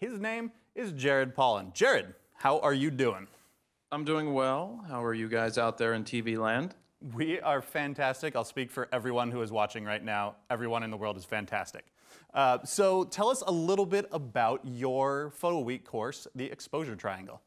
His name is Jared Polin. Jared, how are you doing? I'm doing well. How are you guys out there in TV land? We are fantastic. I'll speak for everyone who is watching right now. Everyone in the world is fantastic. So tell us a little bit about your Photo Week course, the Exposure Triangle.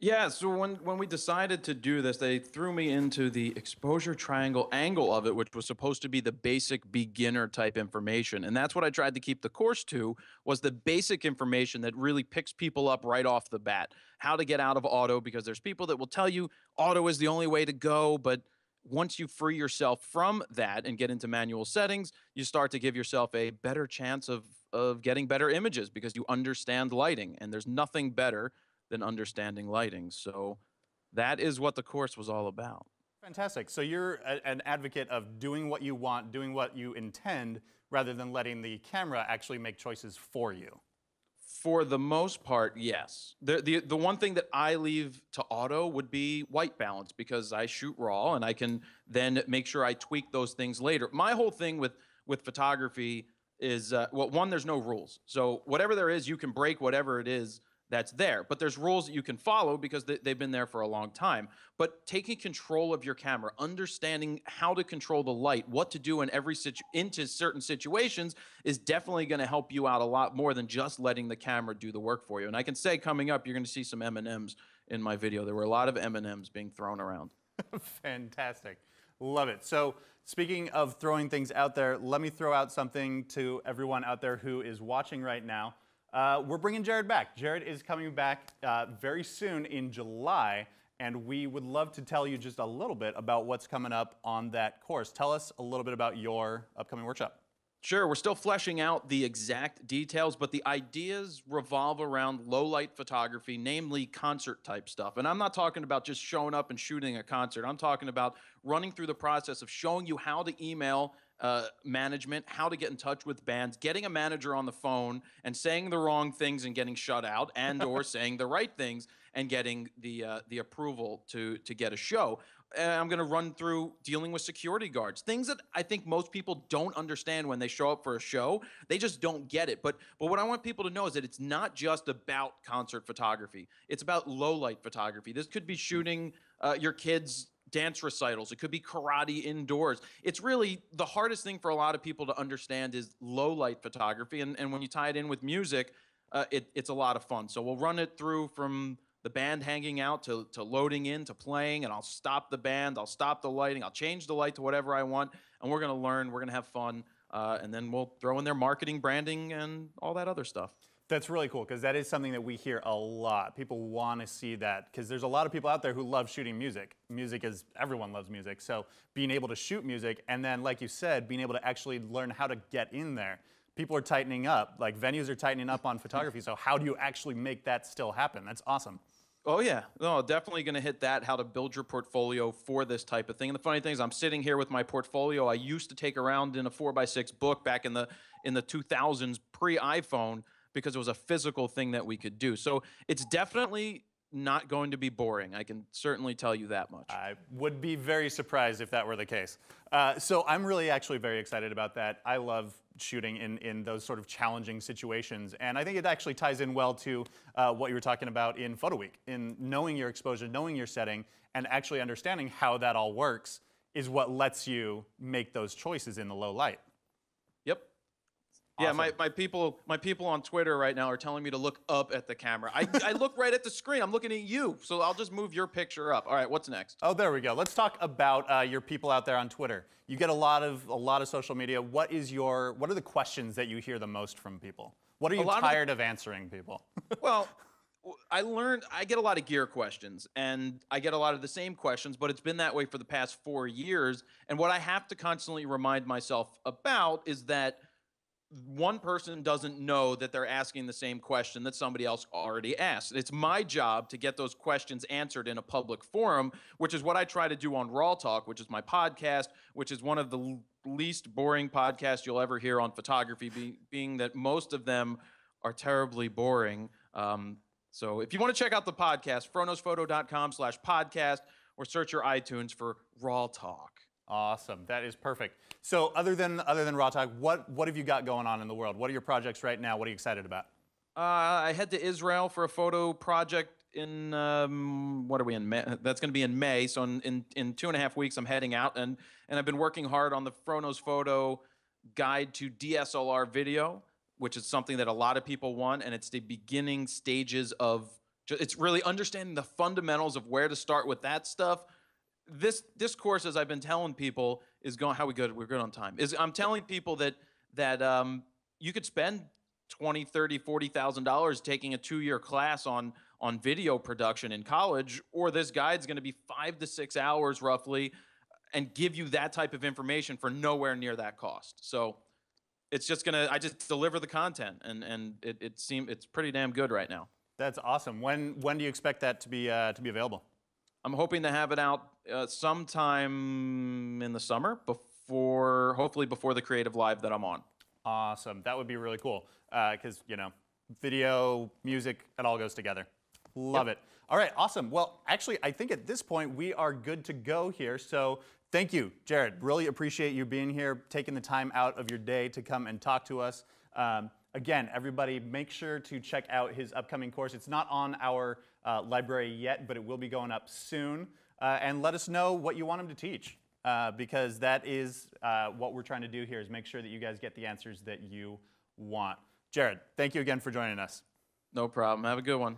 Yeah, so when we decided to do this, they threw me into the exposure triangle angle of it, which was supposed to be the basic beginner type information. And that's what I tried to keep the course to, was the basic information that really picks people up right off the bat. How to get out of auto, because there's people that will tell you auto is the only way to go, but once you free yourself from that and get into manual settings, you start to give yourself a better chance of getting better images because you understand lighting. And there's nothing better than understanding lighting. So that is what the course was all about. Fantastic. So you're an advocate of doing what you want, doing what you intend, rather than letting the camera actually make choices for you. For the most part, yes. The one thing that I leave to auto would be white balance, because I shoot raw and I can then make sure I tweak those things later. My whole thing with photography is, well, one, there's no rules. So whatever there is, you can break whatever it is that's there. But there's rules that you can follow because they've been there for a long time. But taking control of your camera, understanding how to control the light, what to do in into certain situations is definitely going to help you out a lot more than just letting the camera do the work for you. And I can say coming up, you're going to see some M&Ms in my video. There were a lot of M&Ms being thrown around. Fantastic. Love it. So speaking of throwing things out there, let me throw out something to everyone out there who is watching right now. We're bringing Jared back. Jared is coming back very soon in July, and we would love to tell you just a little bit about what's coming up on that course. Tell us a little bit about your upcoming workshop. Sure, we're still fleshing out the exact details, but the ideas revolve around low light photography, namely concert type stuff. And I'm not talking about just showing up and shooting a concert. I'm talking about running through the process of showing you how to email management, how to get in touch with bands, getting a manager on the phone and saying the wrong things and getting shut out, and or saying the right things and getting the approval to get a show. I'm going to run through dealing with security guards, things that I think most people don't understand when they show up for a show. They just don't get it. But what I want people to know is that it's not just about concert photography. It's about low light photography. This could be shooting your kids' dance recitals. It could be karate indoors. It's really the hardest thing for a lot of people to understand is low light photography. And when you tie it in with music, it's a lot of fun. So we'll run it through from the band hanging out to loading in to playing, and I'll stop the band, I'll stop the lighting, I'll change the light to whatever I want, and we're going to learn, we're going to have fun, and then we'll throw in their marketing, branding, and all that other stuff. That's really cool, because that is something that we hear a lot. People want to see that, because there's a lot of people out there who love shooting music. Music is, everyone loves music, so being able to shoot music, and then, like you said, being able to actually learn how to get in there. People are tightening up, like venues are tightening up on photography, so how do you actually make that still happen? That's awesome. Oh yeah, no, definitely going to hit that, how to build your portfolio for this type of thing. And the funny thing is, I'm sitting here with my portfolio I used to take around in a 4x6 book back in the 2000s, pre-iPhone, because it was a physical thing that we could do. So it's definitely not going to be boring. I can certainly tell you that much. I would be very surprised if that were the case. So I'm really actually very excited about that. I love shooting in those sort of challenging situations. And I think it actually ties in well to what you were talking about in Photo Week, in knowing your exposure, knowing your setting, and actually understanding how that all works is what lets you make those choices in the low light. Yep. Awesome. Yeah, my people on Twitter right now are telling me to look up at the camera. I look right at the screen. I'm looking at you, so I'll just move your picture up. All right, what's next? Oh, there we go. Let's talk about your people out there on Twitter. You get a lot of social media. What are the questions that you hear the most from people? What are you tired of answering people? Well, I get a lot of gear questions, and I get a lot of the same questions, but it's been that way for the past 4 years. And what I have to constantly remind myself about is that one person doesn't know that they're asking the same question that somebody else already asked. It's my job to get those questions answered in a public forum, which is what I try to do on Raw Talk, which is my podcast, which is one of the least boring podcasts you'll ever hear on photography, being that most of them are terribly boring. So if you want to check out the podcast, fronosphoto.com/podcast, or search your iTunes for Raw Talk. Awesome. That is perfect. So other than Raw Talk, what have you got going on in the world? What are your projects right now? What are you excited about? I head to Israel for a photo project in what are we in May? That's going to be in May. So in 2.5 weeks, I'm heading out, and I've been working hard on the Fronos Photo Guide to DSLR Video, which is something that a lot of people want, and it's the beginning stages of. It's really understanding the fundamentals of where to start with that stuff. This course, as I've been telling people, is going. How we good? We're good on time. Is I'm telling people that you could spend 20, 30, $40,000 taking a 2-year class on video production in college, or this guide's going to be 5 to 6 hours roughly, and give you that type of information for nowhere near that cost. So it's just gonna. I just deliver the content, and it's pretty damn good right now. That's awesome. When do you expect that to be available? I'm hoping to have it out sometime in the summer, hopefully before the Creative Live that I'm on. Awesome. That would be really cool because, video, music, it all goes together. Love it. All right, awesome. Well, actually, I think at this point we are good to go here. So thank you, Jared. Really appreciate you being here, taking the time out of your day to come and talk to us. Again, everybody, make sure to check out his upcoming course. It's not on our library yet, but it will be going up soon. And let us know what you want him to teach, because that is what we're trying to do here, is make sure that you guys get the answers that you want. Jared, thank you again for joining us. No problem. Have a good one.